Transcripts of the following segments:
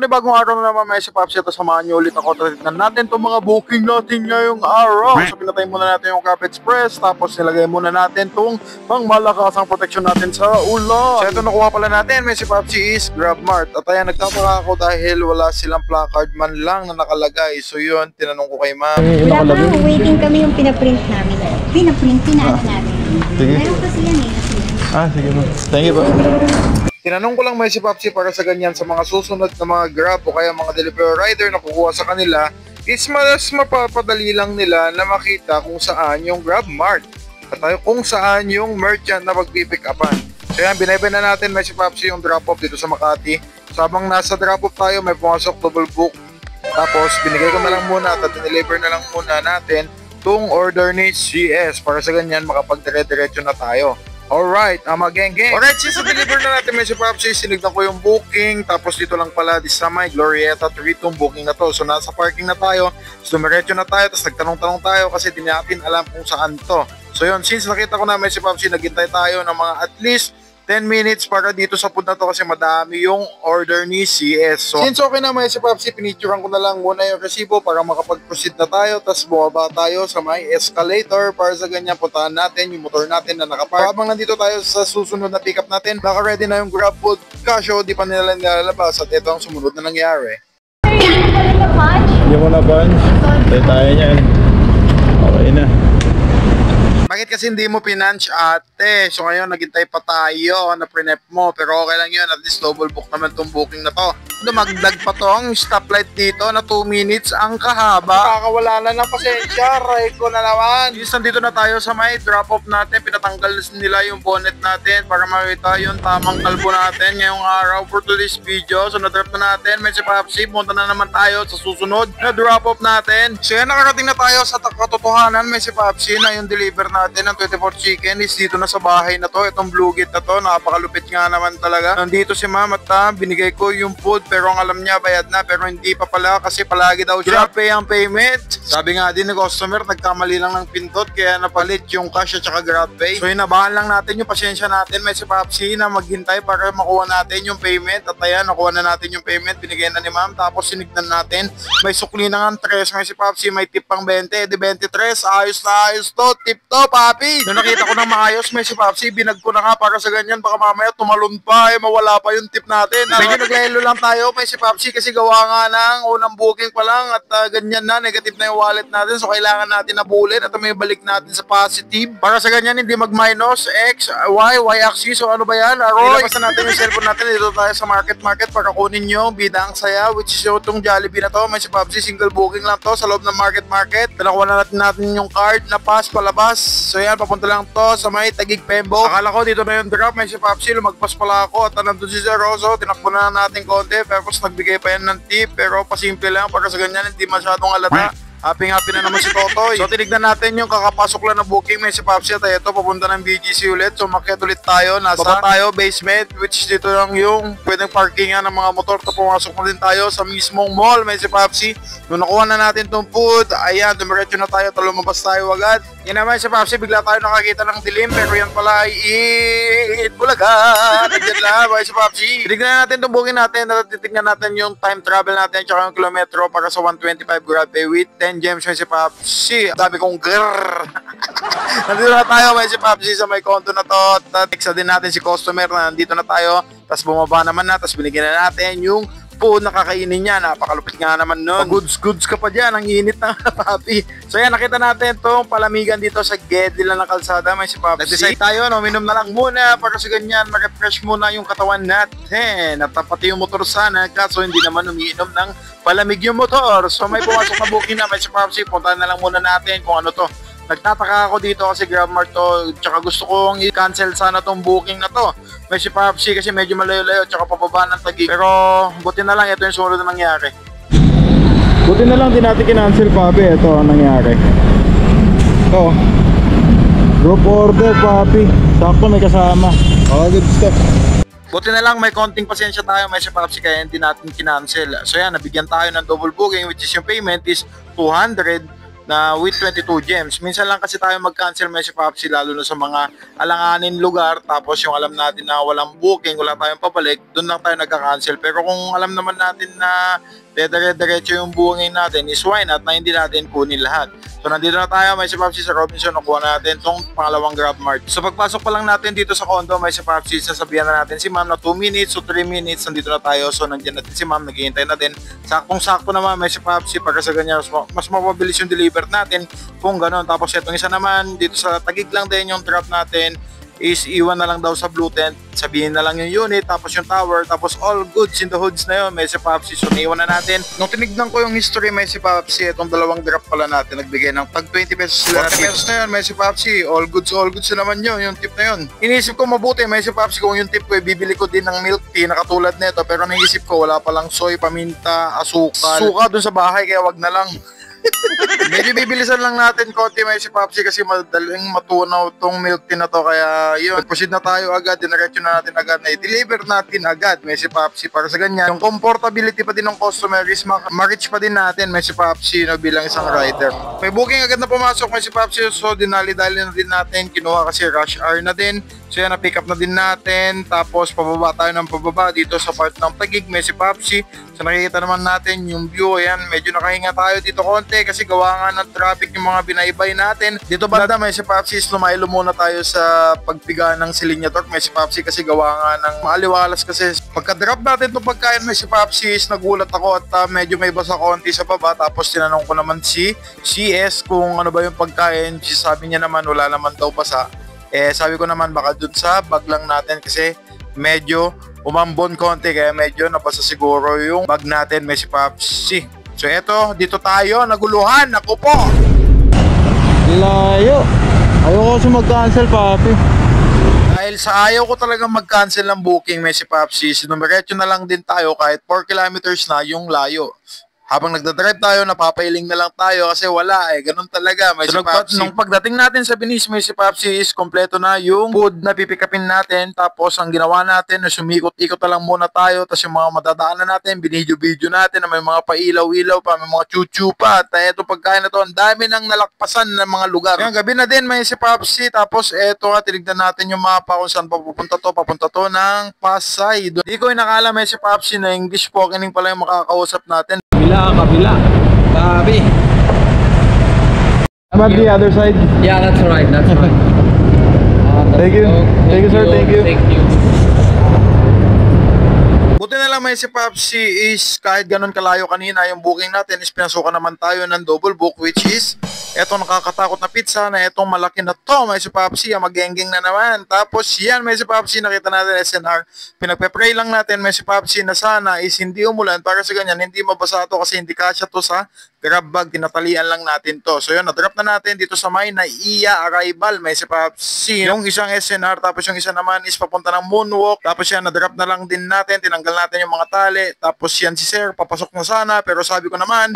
panibagong araw na naman may si Pops. Ito samahan niyo ulit ako. Tignan natin itong mga booking natin ngayong araw. So pinatay muna natin yung Cap Express. Tapos nilagay muna natin itong pangmalakasang protection natin sa ulan. So ito nakuha pala natin. May si Pops is GrabMart. At ayan, nagtataka ako dahil wala silang placard man lang na nakalagay. So yun, tinanong ko kay ma'am. Wala pa, waiting kami yung pinaprint namin. Pinaano namin. Sige. Meron kasi yan eh. Sige po. Thank you po. Tinanong ko lang may si Popsi para sa ganyan sa mga susunod na mga Grab o kaya mga delivery rider na kukuha sa kanila is mas mapapadali lang nila na makita kung saan yung GrabMart at kung saan yung merchant na magpipick upan. So yan, binibenta natin may si Popsi yung drop-off dito sa Makati. So habang nasa drop-off tayo, may pumasok double book. Tapos binigay ko na lang muna at deliver na lang muna natin itong order ni CS para sa ganyan makapag-dire-diretso na tayo. Alright, geng. Alright, since deliver na natin may si Popsi, sinignan ko yung booking. Tapos dito lang pala, di sa may Glorieta 3 itong booking na to. So nasa parking na tayo, dumiretso na tayo, tapos nagtanong-tanong tayo kasi di natin alam kung saan to. So yun, since nakita ko na may si Popsi, naghintay tayo ng mga at least 10 minutes para dito sa food na to kasi madami yung order ni CS. So, since okay na may si Popsi, pinicturean ko na lang muna yung resibo para makapag-proceed na tayo. Tapos bumaba tayo sa may escalator para sa ganyan puntahan natin yung motor natin na nakapark. Habang nandito tayo sa susunod na pick up natin, naka-ready na yung Grab food. Kasyo, di pa nila nilalabas at ito ang sumunod na nangyari. Hindi mo na punch. Tayo niyan. Okay na. Bakit kasi hindi mo pinunch ate? So ngayon naghintay pa tayo na pre-nep mo pero okay lang yun, at least double book naman tong booking na to. Dumagdag pa to ang stoplight dito na 2 minutes ang kahaba. Nakakawala na ng pasensya, right ko na naman. Yes, nandito na tayo sa may drop-off natin, pinatanggal nila yung bonnet natin para makita yung tamang kalbo natin ngayong araw for today's video. So na-drop na natin, may si Popsi, punta na naman tayo sa susunod na drop-off natin. So yan, nakarating na tayo sa katotohanan, may si Popsi na yung deliver natin ng 24 chicken is dito na sa bahay na to. Itong blue gate na to, napakalupit nga naman talaga. Nandito si ma'am at binigay ko yung food pero ang alam niya bayad na pero hindi pa pala kasi palagi daw siya pay ang payment. Sabi nga din ng customer, nagkamali lang ng pindot kaya napalit yung cash at saka GrabPay. So inabahan lang natin yung pasensya natin may si Popsi na maghintay para makuha natin yung payment. At ayan, nakuha na natin yung payment, binigyan na ni ma'am. Tapos sinignan natin, may sukli na nga 3 may si Popsi, may tip pang 20, di 23. Ayos na ayos to, tip to papi. Nung nakita ko ng maayos may si Popsi, binag ko na nga para sa ganyan baka mamaya tumalon pa mawala pa yung tip natin. Medyo naglelo lang tayo may si Popsi kasi gawa nga ng unang booking pa lang at ganyan na, negative na yung wallet natin. So kailangan natin na bullet at may balik natin sa positive para sa ganyan hindi mag-minus X, Y axis. So ano ba yan? Aroy, ilabas na natin yung cellphone natin. Dito tayo sa market para kunin yung bidang saya which is yung Jollibee na to. May si Popsi, single booking lang to sa loob ng market. Nakuha na natin yung card na pass palabas. So yan, papunta lang to sa may Taguig Pembo. Akala ko dito na yung drop may si Popsi, lumagpas pala ako at nandun si Sir Rosso. Tinakbo na natin konti tapos nagbigay pa yan ng tip pero pasimple lang para sa ganyan hindi masyadong alata. Happy na naman si Totoy. So tinignan natin yung kakapasok lang na booking may si Popsi at ito papunta ng BGC ulit. So makiat ulit tayo, nasa baba tayo basement which dito lang yung pwedeng parkingan ng mga motor. Tapos pumasok na din tayo sa mismong mall may si Popsi. Nung nakuha na natin tong food, ayan, dumiretso na tayo, lumabas tayo agad. Yan naman si Popsi, bigla tayo nakakita ng dilim pero yan pala ay Bulaga. Nandiyan lang may si Popsi. Tinignan natin tong booking natin at titignan natin yung time travel natin tsaka yung kilometro para sa 125 GrabPay with 10 gems may si Popsi. Sabi kong grrrr. Nandito na tayo may si Popsi sa may konto na to. Text din natin si customer na nandito na tayo. Tapos bumaba naman na. Tapos binigyan na natin yung food na kakainin niya. Napakalupit nga naman nun. Goods ka pa dyan. Ang init na papi. So yan, nakita natin itong palamigan dito sa gilid lang ng kalsada may si Popsi. Nag-decide tayo, no? Minom na lang muna para sa ganyan. Ma-refresh muna yung katawan natin. At pati yung motor sana. Kaso hindi naman umiinom ng palamig yung motor. So may pumasok na booking na may si Popsi. Puntahan na lang muna natin kung ano to. Nagtataka ako dito kasi GrabMart to. Tsaka gusto kong i-cancel sana tong booking na to. May si Popsi kasi medyo malayo-layo. Tsaka pababa ng Taguig. Pero buti na lang ito yung sumunod na nangyari. Buti na lang din natin kinancel papi. Ito ang nangyari. Ito. Group order papi. Sakto may kasama. Good stuff. Buti na lang may konting pasensya tayo may si Popsi kaya hindi natin kinancel. So yan, nabigyan tayo ng double booking which is yung payment is 200 na with 22 gems. Minsan lang kasi tayo mag-cancel may si Popsi, lalo na sa mga alanganin lugar, tapos yung alam natin na walang booking, wala tayong pabalik, doon lang tayo nagka-cancel. Pero kung alam naman natin na dire-diretso yung booking natin, is why not na hindi natin kunin lahat. So nandito na tayo, may si Popsi sa Robinson, nakuha natin itong pangalawang Grab Mart. So pagpasok pa lang natin dito sa condo, may si Popsi, sasabihan na natin si ma'am na 2 minutes o 3 minutes, nandito na tayo. So nandiyan natin si ma'am, naghihintay na din. Saktong-sakto naman may si Popsi, para sa ganyan mas mapabilis yung deliver natin kung gano'n. Tapos itong isa naman, dito sa Taguig lang din yung drop natin, is iwan na lang daw sa blue tent, sabihin na lang yung unit, tapos yung tower, tapos all goods in the hoods na yun, may si Popsi. So iwan na natin. Nung tinignan ko yung history, may si Popsi, itong dalawang drop pala natin, nagbigay ng tag 20 pesos sila. 40 pesos na yun, may si Popsi, all goods na naman yun, yung tip na yun. Inisip ko mabuti, may si Popsi, kung yung tip ko, bibili ko din ng milk tea na katulad nito, pero naisip ko, wala palang soy, paminta, asukal. Suka dun sa bahay, kaya wag na lang. Medyo bibilisan lang natin konti may si Popsi kasi madaling matunaw tong milk tea na to, kaya yun, proceed na tayo agad, diniretso na natin agad na i-deliver natin agad may si Popsi. Para sa ganyan, yung comfortability pa din ng customer is ma-reach pa din natin may si Popsi, no, bilang isang rider. May booking agad na pumasok may si Popsi, so dinali-dali na din natin, kinuha kasi rush hour na din. So yan, na-pick up na din natin, tapos pababa tayo ng pababa dito sa part ng Taguig may si Popsi. So nakikita naman natin yung view, ayan, medyo nakahinga tayo dito konti kasi gawa nga ng traffic yung mga binaybay natin. Dito banda may si Popsi, lumaylo muna tayo sa pagpiga ng Silinya Torque may si Popsi kasi gawa nga ng maaliwalas kasi. Pagka-drop natin itong pagkain may si Popsi, nagulat ako at medyo may basa konti sa baba, tapos tinanong ko naman si CS kung ano ba yung pagkain. Sabi niya naman wala naman daw basa. Sabi ko naman baka dun sa bag lang natin kasi medyo umambon konti, kaya medyo nabasa siguro yung bag natin may si Popsi. So eto, dito tayo, naguluhan, ako po! Layo! Ayoko kasi mag-cancel, papi. Dahil sa ayaw ko talagang mag-cancel ng booking may si Popsi, sinumiretso na lang din tayo kahit 4 kilometers na yung layo. Habang nagdadrive tayo, napapailing na lang tayo kasi wala ganun talaga may si Popsi. Nung pagdating natin sa Venice may si Popsi is kompleto na yung food na pipikapin natin, tapos ang ginawa natin na sumikot-ikot na lang muna tayo, tapos yung mga madadaanan natin, binidyo-video natin na may mga pailaw-ilaw pa, may mga chuchu pa, at eto pagkain na to, ang dami nang nalakpasan ng mga lugar. Yung gabi na din may si Popsi, tapos eto nga, tinignan natin yung mapa kung saan papunta to ng Pasay. Di ko inakala may si Popsi na English spokening pala yung makakausap natin. Kabila. Sabi. About the other side. Yeah, that's right. Thank you. Thank you, sir. Thank you. Thank you. Buti na lang may si Popsi is kahit ganun kalayo kanina yung booking natin is pinasukan naman tayo ng double book, which is etong nakakatakot na pizza na etong malaki na to may si Popsi, magengeng na naman. Tapos yan may si Popsi, nakita natin SNR, pinagpe-pray lang natin may si Popsi na sana is hindi umulan para sa ganyan hindi mabasa to kasi hindi kasya to sa grab bag, tinatalian lang natin to. So yun, na-drop na natin dito sa may Naiya Arrival may si Popsi, yung isang SNR, tapos yung isa naman is papunta ng Moonwalk. Tapos yan, na-drop na lang din natin, tinanggal natin yung mga tali. Tapos yan si sir, papasok na sana, pero sabi ko naman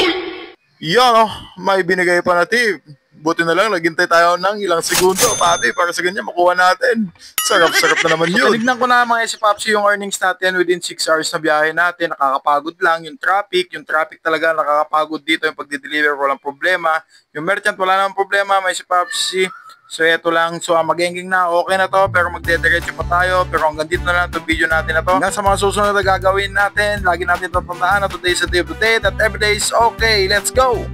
yan may binigay pa na tip. Buti na lang, naghintay tayo ng ilang segundo, papi, para sa ganyan makuha natin. Sarap-sarap na naman yun. Tinignan ko na mga si Popsi yung earnings natin within 6 hours na biyahe natin. Nakakapagod lang yung traffic talaga nakakapagod dito. Yung pagdi-deliver walang problema. Yung merchant wala namang problema, may si Popsi. So eto lang, so magengeng na, okay na to, pero magdediretso pa tayo. Pero hanggang dito na lang itong video natin na to. Hanggang sa mga susunod na gagawin natin, lagi natin tatandaan na today is a day of the day, that every day is okay. Let's go!